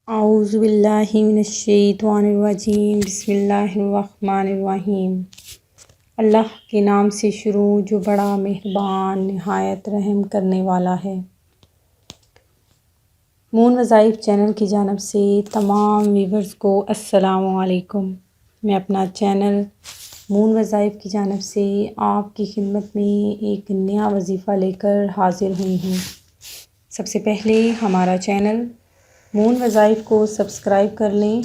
اعوذ باللہ من الشیطان الرجیم، بسم اللہ الرحمن الرحیم۔ اللہ کے نام سے شروع جو بڑا مہربان نہایت رحم کرنے والا ہے۔ مون وظائف چینل کی جانب سے تمام ویورز کو السلام علیکم۔ میں اپنا چینل مون وظائف کی جانب سے آپ کی خدمت میں ایک نیا وظیفہ لے کر حاضر ہوئی ہوں۔ سب سے پہلے ہمارا چینل مون وظائف کو سبسکرائب کر لیں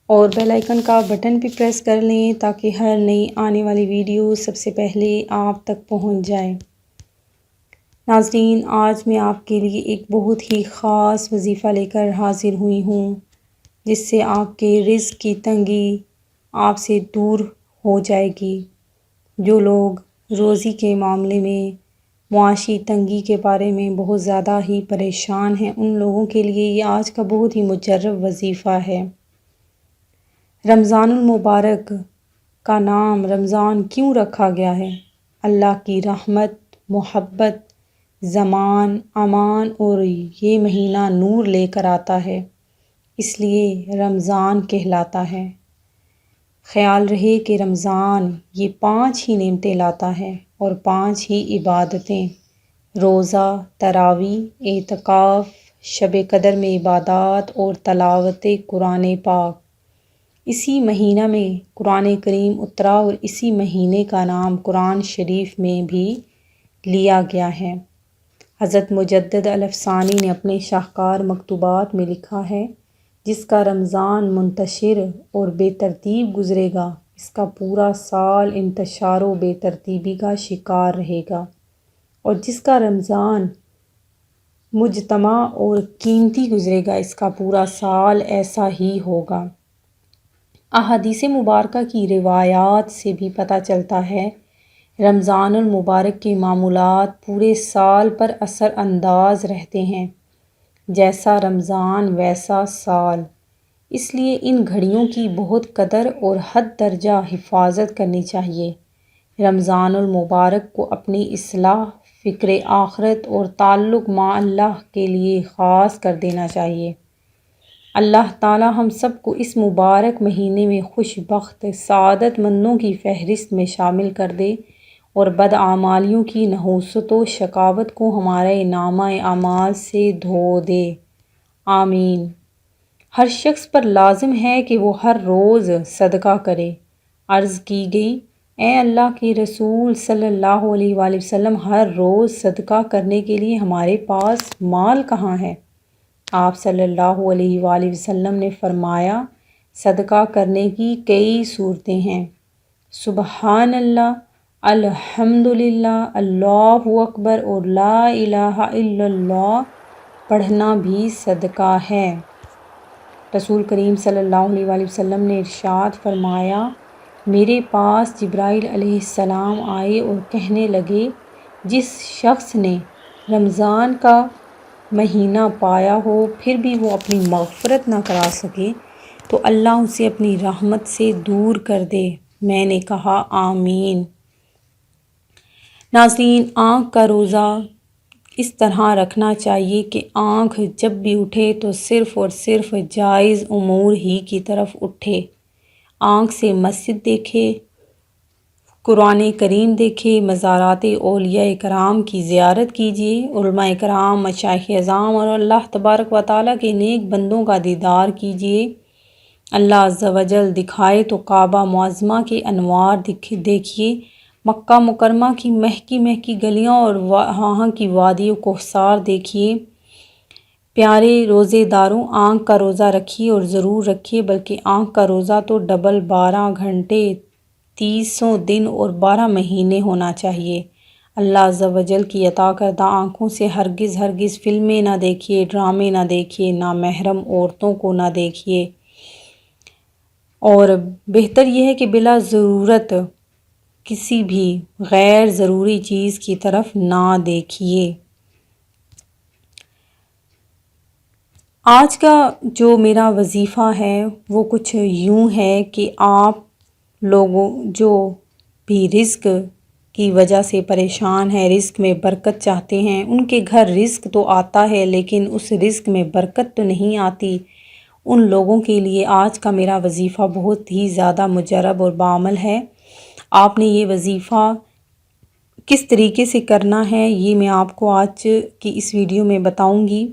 اور بیل آئیکن کا بٹن بھی پریس کر لیں تاکہ ہر نئی آنے والی ویڈیو سب سے پہلے آپ تک پہنچ جائے۔ ناظرین، آج میں آپ کے لیے ایک بہت ہی خاص وظیفہ لے کر حاضر ہوئی ہوں، جس سے آپ کے رزق کی تنگی آپ سے دور ہو جائے گی۔ جو لوگ روزی کے معاملے میں معاشی تنگی کے بارے میں بہت زیادہ ہی پریشان ہیں، ان لوگوں کے لیے یہ آج کا بہت ہی مجرب وظیفہ ہے۔ رمضان المبارک کا نام رمضان کیوں رکھا گیا ہے؟ اللہ کی رحمت، محبت، زمان، امان اور یہ مہینہ نور لے کر آتا ہے، اس لیے رمضان کہلاتا ہے۔ خیال رہے کہ رمضان یہ 5 ہی نعمتیں لاتا ہے اور 5 ہی عبادتیں: روزہ، تراویح، اعتکاف، شب قدر میں عبادات اور تلاوت قرآن پاک۔ اسی مہینہ میں قرآن کریم اترا اور اسی مہینے کا نام قرآن شریف میں بھی لیا گیا ہے۔ حضرت مجدد الافسانی نے اپنے شاہکار مکتوبات میں لکھا ہے، جس کا رمضان منتشر اور بے ترتیب گزرے گا، اس کا پورا سال انتشار و بے ترتیبی کا شکار رہے گا، اور جس کا رمضان مجتمع اور قیمتی گزرے گا، اس کا پورا سال ایسا ہی ہوگا۔ احادیث مبارکہ کی روایات سے بھی پتہ چلتا ہے، رمضان المبارک کے معمولات پورے سال پر اثر انداز رہتے ہیں۔ جیسا رمضان ویسا سال، اس لیے ان گھڑیوں کی بہت قدر اور حد درجہ حفاظت کرنی چاہیے۔ رمضان المبارک کو اپنی اصلاح، فکر آخرت اور تعلق مع اللہ کے لیے خاص کر دینا چاہیے۔ اللہ تعالی ہم سب کو اس مبارک مہینے میں خوش بخت سعادت مندوں کی فہرست میں شامل کر دے اور بدعمالیوں کی نحوست و شقاوت کو ہمارے نامہ اعمال سے دھو دے، آمین۔ ہر شخص پر لازم ہے کہ وہ ہر روز صدقہ کرے۔ عرض کی گئی، اے اللہ کے رسول صلی اللہ علیہ وآلہ وسلم، ہر روز صدقہ کرنے کے لیے ہمارے پاس مال کہاں ہے؟ آپ صلی اللہ علیہ وآلہ وسلم نے فرمایا، صدقہ کرنے کی کئی صورتیں ہیں۔ سبحان اللہ، الحمدللہ، اللہ اکبر اور لا الہ الا اللہ پڑھنا بھی صدقہ ہے۔ رسول کریم صلی اللہ علیہ وآلہ وسلم نے ارشاد فرمایا، میرے پاس جبرائیل علیہ السلام آئے اور کہنے لگے، جس شخص نے رمضان کا مہینہ پایا ہو پھر بھی وہ اپنی مغفرت نہ کرا سکے تو اللہ اسے اپنی رحمت سے دور کر دے۔ میں نے کہا، آمین۔ ناظرین، آنکھ کا روزہ اس طرح رکھنا چاہیے کہ آنکھ جب بھی اٹھے تو صرف اور صرف جائز امور ہی کی طرف اٹھے۔ آنکھ سے مسجد دیکھے، قرآن کریم دیکھے، مزارات اولیاء کرام کی زیارت کیجیے، علماء کرام، مشائخ اعظام اور اللہ تبارک و تعالیٰ کے نیک بندوں کا دیدار کیجیے۔ اللہ عز و جل دکھائے تو کعبہ معظمہ کے انوار دیکھیے، مکہ مکرمہ کی مہکی مہکی گلیاں اور وہاں کی وادی و کوثار دیکھیے۔ پیارے روزے داروں، آنکھ کا روزہ رکھیے اور ضرور رکھیے، بلکہ آنکھ کا روزہ تو ڈبل 12 گھنٹے 300 دن اور 12 مہینے ہونا چاہیے۔ اللہ عز و جل کی عطا کردہ آنکھوں سے ہرگز ہرگز فلمیں نہ دیکھیے، ڈرامے نہ دیکھیے، نامحرم عورتوں کو نہ دیکھیے، اور بہتر یہ ہے کہ بلا ضرورت کسی بھی غیر ضروری چیز کی طرف نہ دیکھیے۔ آج کا جو میرا وظیفہ ہے وہ کچھ یوں ہے کہ آپ لوگوں جو بھی رزق کی وجہ سے پریشان ہیں، رزق میں برکت چاہتے ہیں، ان کے گھر رزق تو آتا ہے لیکن اس رزق میں برکت تو نہیں آتی۔ ان لوگوں کے لیے آج کا میرا وظیفہ بہت ہی زیادہ مجرب اور بعمل ہے۔ آپ نے یہ وظیفہ کس طریقے سے کرنا ہے یہ میں آپ کو آج کی اس ویڈیو میں بتاؤں گی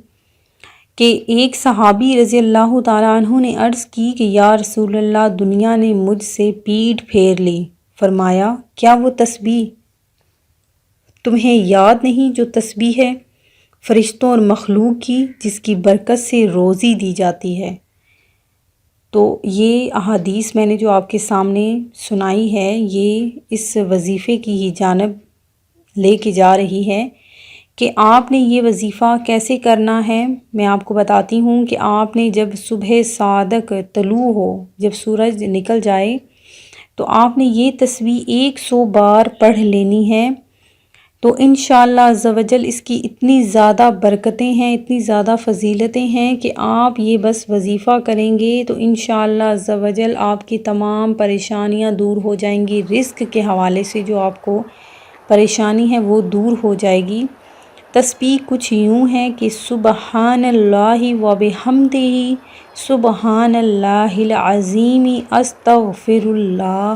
کہ ایک صحابی رضی اللہ تعالیٰ عنہ نے عرض کی کہ یا رسول اللہ، دنیا نے مجھ سے پیٹھ پھیر لی۔ فرمایا، کیا وہ تسبیح تمہیں یاد نہیں جو تسبیح ہے فرشتوں اور مخلوق کی، جس کی برکت سے روزی دی جاتی ہے؟ تو یہ احادیث میں نے جو آپ کے سامنے سنائی ہے، یہ اس وظیفے کی ہی جانب لے کے جا رہی ہے کہ آپ نے یہ وظیفہ کیسے کرنا ہے۔ میں آپ کو بتاتی ہوں کہ آپ نے جب صبح صادق طلوع ہو، جب سورج نکل جائے، تو آپ نے یہ تسبیح 100 بار پڑھ لینی ہے۔ تو انشاءاللہ عز و جل اس کی اتنی زیادہ برکتیں ہیں، اتنی زیادہ فضیلتیں ہیں کہ آپ یہ بس وظیفہ کریں گے تو انشاءاللہ عز و جل آپ کی تمام پریشانیاں دور ہو جائیں گی۔ رزق کے حوالے سے جو آپ کو پریشانی ہے وہ دور ہو جائے گی۔ تسبیح کچھ یوں ہے کہ سبحان اللہ و بحمدہ، سبحان اللہ العظیم، استغفر اللہ۔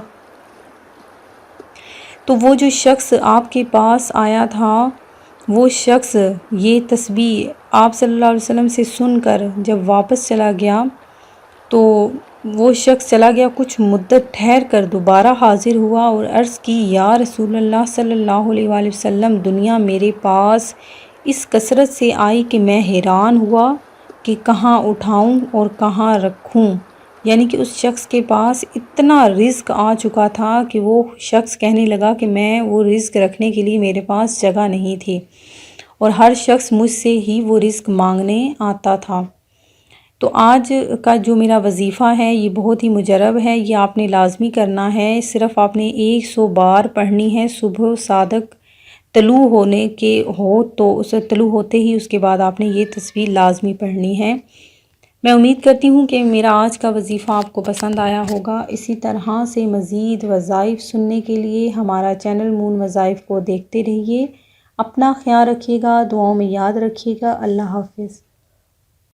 تو وہ جو شخص آپ کے پاس آیا تھا، وہ شخص یہ تسبیح آپ صلی اللہ علیہ وسلم سے سن کر جب واپس چلا گیا، تو وہ شخص چلا گیا، کچھ مدت ٹھہر کر دوبارہ حاضر ہوا اور عرض کی، یا رسول اللہ صلی اللہ علیہ وآلہ وسلم، دنیا میرے پاس اس کثرت سے آئی کہ میں حیران ہوا کہ کہاں اٹھاؤں اور کہاں رکھوں۔ یعنی کہ اس شخص کے پاس اتنا رزق آ چکا تھا کہ وہ شخص کہنے لگا کہ میں وہ رزق رکھنے کے لیے میرے پاس جگہ نہیں تھی، اور ہر شخص مجھ سے ہی وہ رزق مانگنے آتا تھا۔ تو آج کا جو میرا وظیفہ ہے یہ بہت ہی مجرب ہے، یہ آپ نے لازمی کرنا ہے۔ صرف آپ نے 100 بار پڑھنی ہے۔ صبح صادق طلوع ہونے کے ہو تو اسے طلوع ہوتے ہی اس کے بعد آپ نے یہ تسبیح لازمی پڑھنی ہے۔ میں امید کرتی ہوں کہ میرا آج کا وظیفہ آپ کو پسند آیا ہوگا۔ اسی طرح سے مزید وظائف سننے کے لیے ہمارا چینل مون وظائف کو دیکھتے رہیے۔ اپنا خیال رکھیے گا، دعاؤں میں یاد رکھیے گا۔ اللہ حافظ۔